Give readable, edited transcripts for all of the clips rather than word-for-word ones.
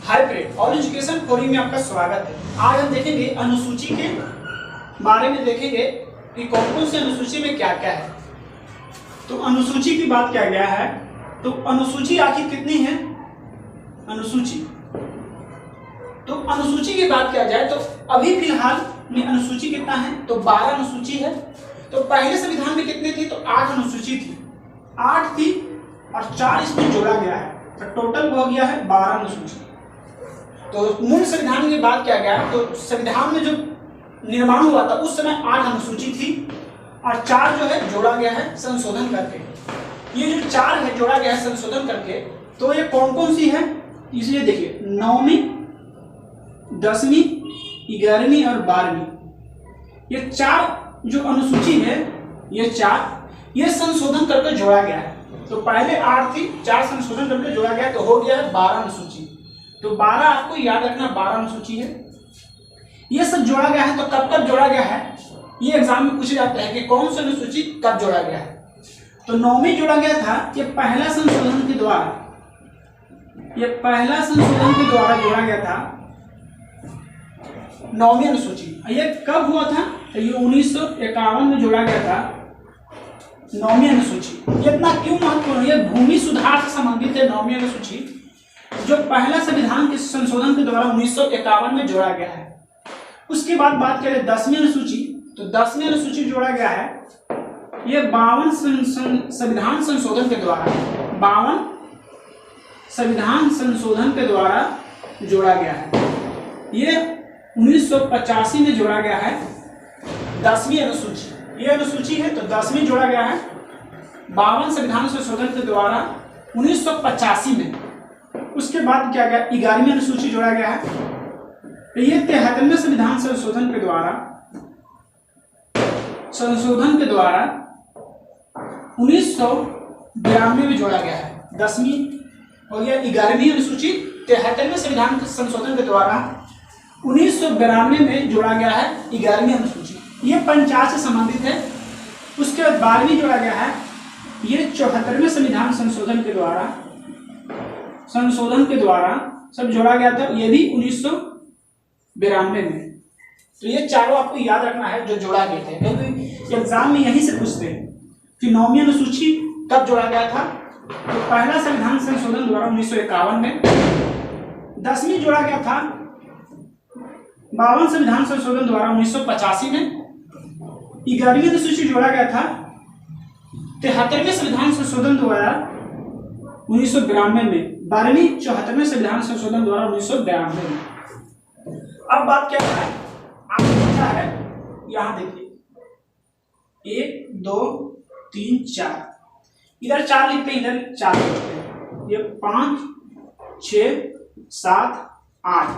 Hi friend, all education forum में आपका स्वागत है। आज हम देखेंगे अनुसूची के बारे में, देखेंगे कि कौन कौन सी अनुसूची में क्या क्या है। तो अनुसूची की बात किया गया है, तो अनुसूची आखिर कितनी है? अनुसूची की बात किया जाए तो अभी फिलहाल में अनुसूची कितना है? तो 12 अनुसूची है। तो पहले संविधान में कितने थी? तो 8 अनुसूची थी, 8 थी और 4 इसमें जोड़ा गया है, तो टोटल हो गया है 12 अनुसूची। तो मूल संविधान की बात किया गया तो संविधान में जो निर्माण हुआ था उस समय 8 अनुसूची थी और 4 जो है जोड़ा गया है संशोधन करके। ये जो 4 है जोड़ा गया है संशोधन करके, तो ये कौन कौन सी है? इसलिए देखिए 9वीं, 10वीं, 11वीं और 12वीं, ये 4 जो अनुसूची है, ये 4 ये संशोधन करके जोड़ा गया है। तो पहले 8 थी, 4 संशोधन करके जोड़ा गया तो हो गया है 12 अनुसूची। तो 12 आपको याद रखना, 12 अनुसूची है। ये सब जोड़ा गया है, तो कब कब जोड़ा गया है ये एग्जाम में पूछे जाते हैं कि कौन सी अनुसूची कब जोड़ा गया है। तो 9वीं जोड़ा गया था, ये पहला संशोधन के द्वारा, ये पहला संशोधन के द्वारा जोड़ा गया था 9वीं अनुसूची। ये कब हुआ था? तो ये 1951 में जोड़ा गया था 9वीं अनुसूची। ये इतना क्यों महत्वपूर्ण है? ये भूमि सुधार से संबंधित है 9वीं अनुसूची, जो पहला संविधान के संशोधन के द्वारा 1951 में जोड़ा गया है। उसके बाद बात करें 10वीं अनुसूची, तो 10वीं अनुसूची जोड़ा गया है, ये 52 संविधान संशोधन के द्वारा, 52 संविधान संशोधन के द्वारा जोड़ा गया है। ये 1985 में जोड़ा गया है 10वीं अनुसूची। ये अनुसूची है तो 10वीं जोड़ा गया है 52 संविधान संशोधन के द्वारा 1985 में। उसके बाद क्या गया? 11वीं अनुसूची जोड़ा गया है, तो ये 73वें संविधान संशोधन के द्वारा 1992 में जोड़ा गया है 10वीं। और यह 11वीं अनुसूची 73वें संविधान संशोधन के द्वारा 1992 में जोड़ा गया है 11वीं अनुसूची। ये पंचायत से संबंधित है। उसके बाद 12वीं जोड़ा गया है, ये 74वें संविधान संशोधन के द्वारा सब जोड़ा गया था, ये भी 1992 में। तो ये चारों आपको याद रखना है जो जोड़ा गए थे, क्योंकि एग्जाम में यहीं से पूछते हैं कि 9वीं अनुसूची कब जोड़ा गया था। तो पहला संविधान संशोधन द्वारा 1951 में। 10वीं जोड़ा गया था 52 संविधान संशोधन द्वारा 1985 में। 11वीं अनुसूची जोड़ा गया था 73वें संविधान संशोधन द्वारा 1992 में। 12वीं 74वें संविधान संशोधन द्वारा 1992 में। अब बात क्या है? आपको पता है, यहां देखिए 1 2 3 4, इधर 4 लिखते हैं, इधर 4 लिखते हैं। ये 5 6 7 8,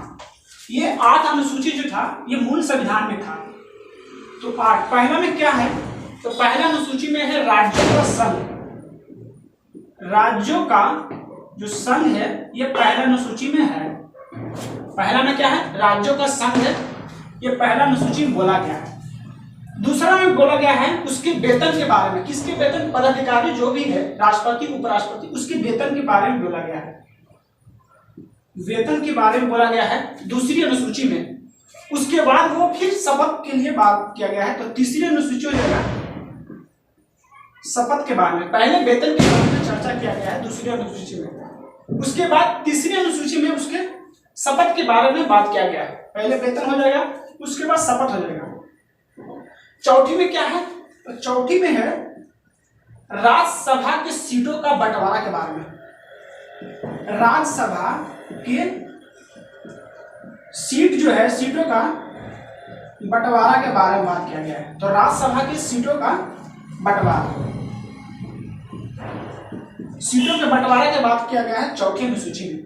ये 8 अनुसूची जो था ये मूल संविधान में था। तो 8 पहला में क्या है? तो पहला अनुसूची में है राज्यों का संघ। राज्यों का जो संघ है ये पहला अनुसूची में है। पहला में क्या है? राज्यों का संघ है, ये पहला अनुसूची में बोला गया है। दूसरा में बोला गया है उसके वेतन के बारे में। किसके वेतन? पदाधिकारी जो भी है, राष्ट्रपति उपराष्ट्रपति, उसके वेतन के बारे में बोला गया है। वेतन के बारे में बोला गया है दूसरी अनुसूची में। उसके बाद वो फिर शपथ के लिए बात किया गया है, तो तीसरी अनुसूची हो जाएगा शपथ के बारे में। पहले वेतन के बारे में चर्चा किया गया है दूसरी अनुसूची में, उसके बाद तीसरी अनुसूची में उसके शपथ के बारे में बात किया गया है। पहले वेतन हो जाएगा, उसके बाद शपथ हो जाएगा। चौथी में क्या है? तो चौथी में है राज्यसभा के सीटों का बंटवारा के बारे में। राज्यसभा के सीट जो है, सीटों का बंटवारा के बारे में बात किया गया है। तो राज्यसभा की सीटों का बंटवारा, सीटों के बंटवारे की बात किया गया है चौथी अनुसूची में।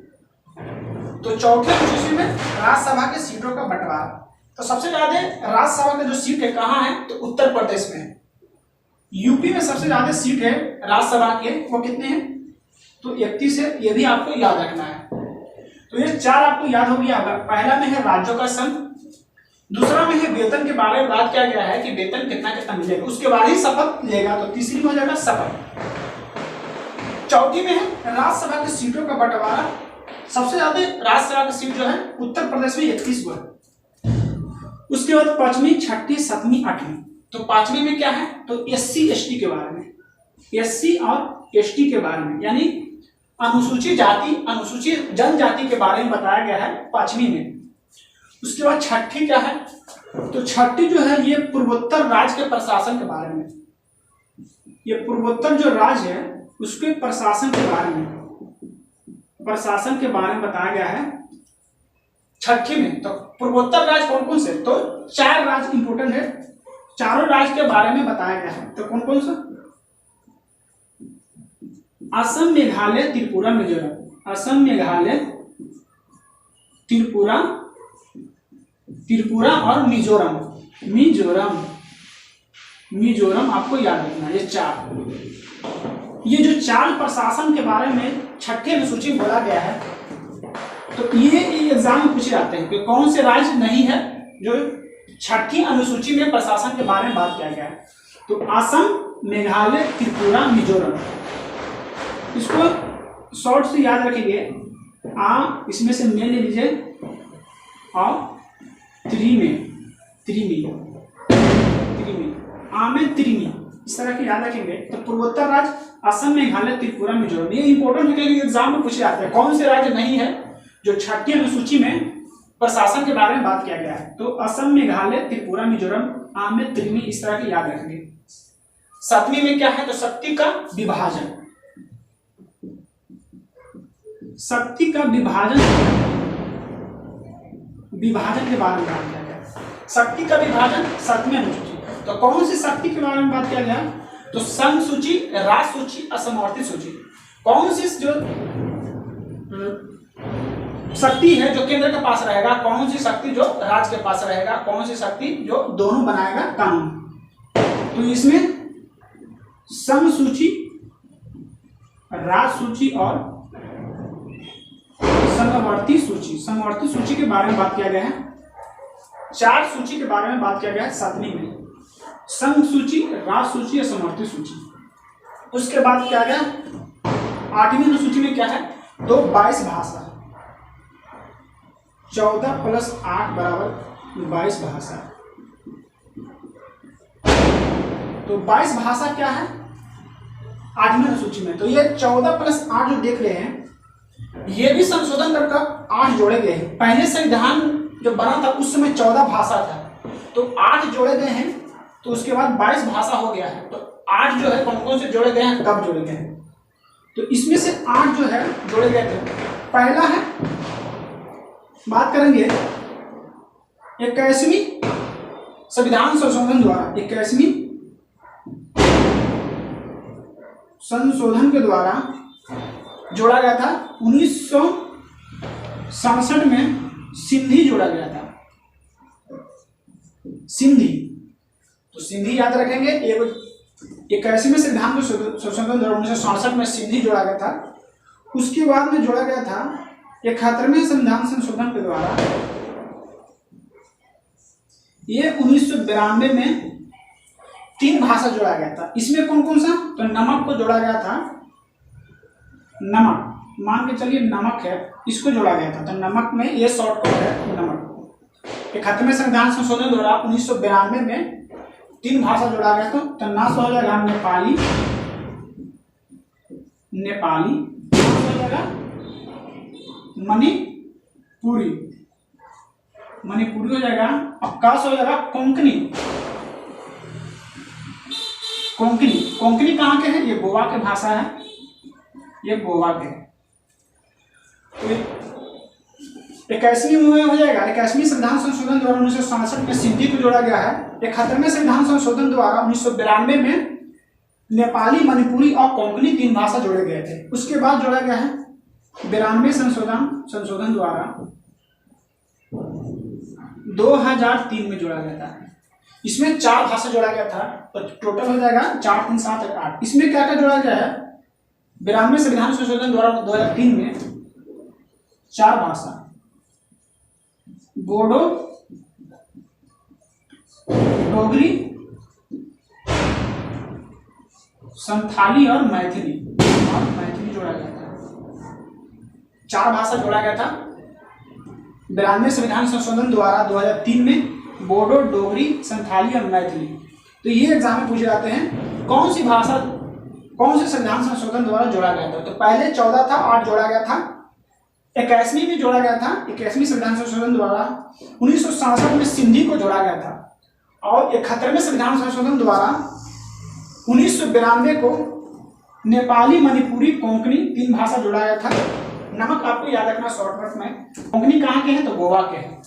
तो चौथी अनुसूची में राज्यसभा के सीटों का बंटवारा। तो सबसे ज्यादा राज्यसभा के जो सीट है कहाँ है? तो उत्तर प्रदेश में है। यूपी में सबसे ज्यादा सीट है राज्यसभा के, वो कितने हैं? तो 31 है। ये भी आपको याद रखना है। तो ये 4 आपको याद हो गया होगा। पहला में है राज्यों का संघ, दूसरा में है वेतन के बारे में बात किया गया है कि वेतन कितना कितना मिलेगा, उसके बाद ही शपथ लेगा। तो तीसरी में हो जाएगा शपथ। चौथी में है राज्यसभा की सीटों का बंटवारा। सबसे ज्यादा राज्यसभा की सीट जो है उत्तर प्रदेश में 31 है। उसके बाद पांचवी, छठी, सातवीं, आठवीं। तो पांचवी में क्या है, तो SC ST के बारे में, SC और ST के बारे में, यानी अनुसूचित जाति अनुसूचित जनजाति के बारे में बताया गया है पांचवी में। उसके बाद छठी क्या है, तो छठी जो है ये पूर्वोत्तर राज्य के प्रशासन के बारे में, ये पूर्वोत्तर जो राज्य है उसके प्रशासन के बारे में, प्रशासन के बारे में बताया गया है छठी में। तो पूर्वोत्तर राज्य कौन कौन से, तो 4 राज्य इंपोर्टेंट है, चारों राज्य के बारे में बताया गया है। तो कौन कौन सा, असम, मेघालय, त्रिपुरा, मिजोरम। असम, मेघालय, त्रिपुरा और मिजोरम। मिजोरम आपको याद रखना, ये 4, ये जो 4 प्रशासन के बारे में छठे अनुसूची में बोला गया है। तो ये एग्जाम में पूछे जाते हैं कि कौन से राज्य नहीं है जो छठी अनुसूची में प्रशासन के बारे में बात किया गया है। तो असम, मेघालय, त्रिपुरा, मिजोरम। इसको शॉर्ट से याद रखेंगे, इसमें से ले लीजिए और त्रिमी, इस तरह के याद रखेंगे। तो पूर्वोत्तर राज्य असम, मेघालय, त्रिपुरा, मिजोरम, ये इंपोर्टेंट है क्योंकि एग्जाम में पूछे जाते हैं कौन से राज्य नहीं है जो छठी अनुसूची में प्रशासन के बारे में बात किया गया है। तो असम, मेघालय, त्रिपुरा, मिजोरम, आमेर, त्रिमी, इस तरह के याद रखेंगे। सातवीं में क्या है, तो शक्ति का विभाजन, शक्ति का विभाजन के बारे में बात किया गया। शक्ति का विभाजन सातवीं अनुसूची। तो कौन सी शक्ति के बारे में बात किया गया, तो संघ सूची, राज सूची, असमर्थित सूची। कौन सी जो शक्ति है जो केंद्र के पास रहेगा, कौन सी शक्ति जो राज्य के पास रहेगा, कौन सी शक्ति जो दोनों बनाएगा कानून। तो इसमें संघ सूची, राज सूची और समवर्ती सूची के बारे में बात किया गया है। 4 सूची के बारे में बात किया गया है सातवीं में, संघ सूची, राज सूची और समवर्ती सूची। उसके बाद क्या गया, 8वीं अनुसूची में क्या है, तो 22 भाषा, 14 + 8 = 22 भाषा। तो 22 भाषा क्या है 8वीं अनुसूची में। तो ये 14 + 8 जो देख रहे हैं ये भी संशोधन कर 8 जोड़े गए हैं। पहले संविधान जो बना था उस समय 14 भाषा था, तो 8 जोड़े गए हैं, तो उसके बाद 22 भाषा हो गया है। तो 8 जो है कौन कौन से जोड़े गए हैं, कब जोड़े गए हैं, तो इसमें से 8 जो है जोड़े गए थे। पहला है, बात करेंगे 21वीं संविधान संशोधन द्वारा, 21वीं संशोधन के द्वारा जोड़ा गया था। 1967 में सिंधी जोड़ा गया था, सिंधी। तो सिंधी याद रखेंगे, 21वें संविधान संशोधन द्वारा 1967 में सिंधी जोड़ा गया था। उसके बाद में जोड़ा गया था 71वें संविधान संशोधन के द्वारा, ये 1992 में 3 भाषा जोड़ा गया था। इसमें कौन कौन सा, तो नमक को जोड़ा गया था, नमक मान के चलिए नमक है, इसको जोड़ा गया था। तो नमक में ये शॉर्ट कोड है नमक। 71वें संविधान संशोधन द्वारा 1992 में 3 भाषा जोड़ा गया था। तो नाश हो जाएगा नेपाली, नाश हो जाएगा मणिपुरी हो जाएगा, अवकाश हो जाएगा कोंकणी। कोंकणी कहाँ के है, ये गोवा के भाषा है, ये गोवा के। तो 21वीं में हो जाएगा, 21वीं संविधान संशोधन द्वारा 1967 में सिंधी को जोड़ा गया है। 71वें संविधान संशोधन द्वारा 1992 में नेपाली, मणिपुरी और कोंकणी 3 भाषा जोड़े गए थे। उसके बाद जोड़ा गया है 92वें संशोधन द्वारा 2003 में जोड़ा गया था। इसमें 4 भाषा जोड़ा गया था, तो टोटल हो जाएगा 4, 3, 7, 8। इसमें क्या क्या जोड़ा गया है, 92वें संविधान संशोधन द्वारा 2003 में 4 भाषा, बोडो, डोगरी, संथाली और मैथिली 4 भाषा जोड़ा गया था। 92 संविधान संशोधन द्वारा 2003 में बोडो, डोगरी, संथाली और मैथिली। तो ये एग्जाम में पूछे जाते हैं कौन सी भाषा कौन से संविधान संशोधन द्वारा जोड़ा गया था। तो पहले 14 था, 8 जोड़ा गया था। 81वीं में जोड़ा गया था, 81वीं संविधान संशोधन द्वारा 1967 में सिंधी को जोड़ा गया था। और 71वें संविधान संशोधन द्वारा 1992 को नेपाली, मणिपुरी, कोंकणी 3 भाषा जोड़ा गया था। नमक आपको याद रखना शॉर्टकट में, कोंकणी कहाँ के हैं तो गोवा के हैं।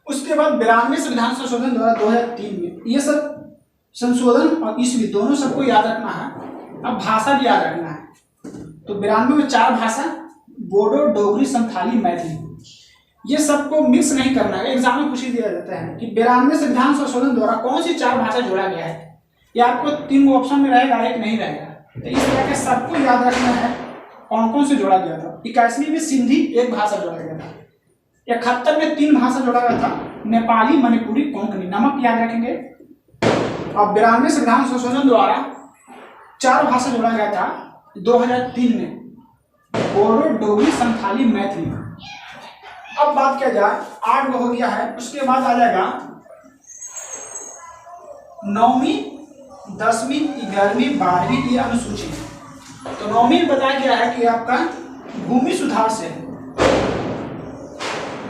उसके बाद 92वें संविधान संशोधन द्वारा 2003 में, ये सब संशोधन और ईस्वी दोनों सबको याद रखना है। अब भाषा भी याद रखना है। तो 92 में 4 भाषा, बोडो, डोगरी, संथाली, मैथिली, ये सबको मिक्स नहीं करना है। एग्जाम में पूछ दिया जाता है कि 92वें संविधान संशोधन द्वारा कौन सी 4 भाषा जोड़ा गया है। ये आपको 3 ऑप्शन में रहेगा, एक नहीं रहेगा। तो इस तरह के सबको याद रखना है कौन कौन से जोड़ा गया था। 81वीं में सिंधी 1 भाषा जोड़ा गया था। 71 में 3 भाषा जोड़ा गया था, नेपाली, मणिपुरी, कोंकणी, नमक याद रखेंगे। और 92वें संविधान संशोधन द्वारा 4 भाषा जोड़ा गया था 2003 में, बोडो, डोगरी, संथाली, मैथिली। अब बात किया जाए 8 हो गया है, उसके बाद आ जाएगा 9वीं, 10वीं, 11वीं, 12वीं की अनुसूची। तो 9वीं में बताया गया है कि आपका भूमि सुधार से है,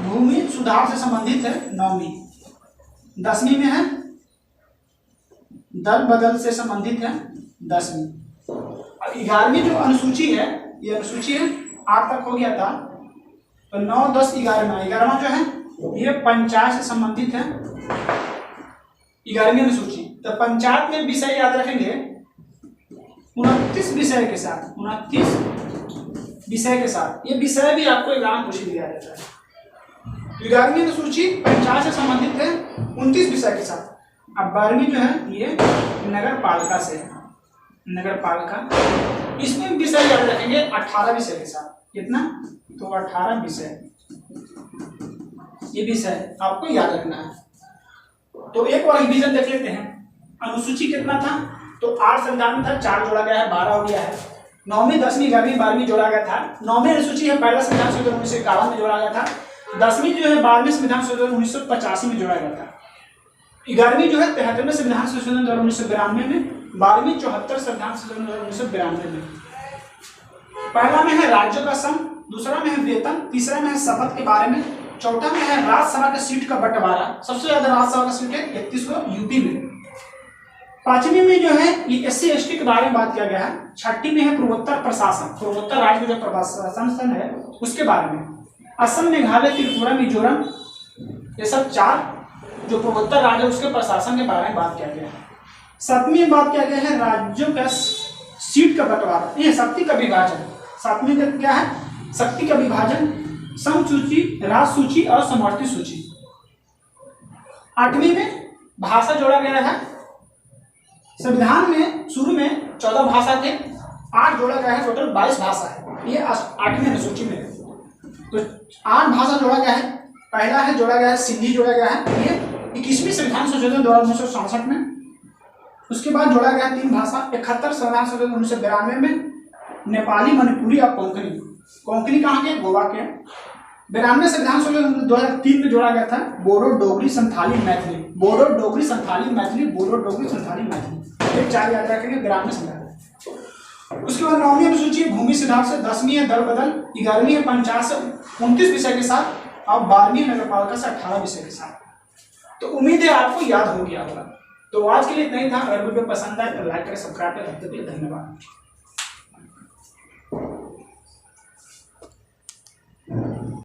भूमि सुधार से संबंधित है 9वीं। 10वीं में है दल बदल से संबंधित है 10वीं। और 11वीं जो अनुसूची है, ये अनुसूची है 8 तक हो गया था। तो 9, 10, 11वां जो है ये पंचायत से संबंधित है 11वीं अनुसूची। तो पंचायत में विषय याद रखेंगे 29 विषय के साथ, 29 विषय के साथ। ये विषय भी आपको एग्जाम पूछ दिया जाता है। 11वीं अनुसूची पंचायत से संबंधित है 29 विषय के साथ। अब 12वीं जो है ये नगर पालिका से है, नगर पालिका। इसमें विषय याद रखेंगे 18 विषय के साथ। कितना? तो 18 विषय, ये विषय आपको याद रखना है। तो एक और रिवीजन देख लेते हैं। अनुसूची कितना था? तो 8 संविधान था, 4 जोड़ा गया है, 12 हो गया है। 9वीं, 10वीं, 11वीं, 12वीं जोड़ा गया था। 9वीं अनुसूची है पहला संविधान संशोधन 1951 में जोड़ा गया था। 10वीं जो है 12वीं संविधान संशोधन 1985 में जोड़ा गया था। 11वीं जो है 73वें संविधान संशोधन द्वारा 1992 में। 12वीं 74 संविधान संशोधन द्वारा 1992 में। पहला में है राज्यों का संघ, दूसरा में है वेतन, तीसरा में है शपथ के बारे में, चौथा में है राज्यसभा के सीट का बंटवारा। सबसे ज्यादा राज्यसभा का सीट है 31 को यूपी में। 5वीं में जो है ये SC ST के बारे में बात किया गया है। 6ठी में है पूर्वोत्तर प्रशासन, पूर्वोत्तर राज्य में जो प्रशासन है उसके बारे में। असम, मेघालय, त्रिपुरा, मिजोरम, ये सब 4 जो पूर्वोत्तर राज्य है उसके प्रशासन के बारे में बात किया गया है। 7वीं में बात किया गया है राज्यों का सीट का बंटवारा, ये शक्ति का विभाजन। 7वीं का क्या है? शक्ति का विभाजन, समसूची, राजसूची और समवर्ती सूची। 8वीं में भाषा जोड़ा गया है। संविधान में शुरू में 14 भाषा थे, 8 जोड़ा गया है, टोटल 22 भाषा है। ये 8वीं अनुसूची में है। तो 8 भाषा जोड़ा गया है। पहला है जोड़ा गया है सिंधी जोड़ा गया है, ये 21वीं संविधान संशोधन द्वारा 1967 में। उसके बाद जोड़ा गया 3 भाषा। 71 संविधान संशोधन 1992 में नेपाली, मणिपुरी और कोंकणी। कोंकणी कहाँ के? गोवा के। 92 संविधान संशोधन 2003 में जोड़ा गया था बोडो, डोगरी, संथाली, मैथिली। बोडो, डोगरी, संथाली, मैथिली, बोडो, डोगरी, संथाली, मैथिली, ये 4 याद रखेंगे 92 संविधान। उसके बाद 9वीं अनुसूची भूमि सुधार से, 10वीं है दल बदल, 11वीं है पंचायत से 29 विषय के साथ और 12वीं नगर पालिका से 18 विषय के साथ। तो उम्मीद है आपको याद हो गया होगा। तो आज के लिए इतना ही था। अगर वीडियो पसंद आए तो लाइक करें, सब्सक्राइब करें। धन्यवाद।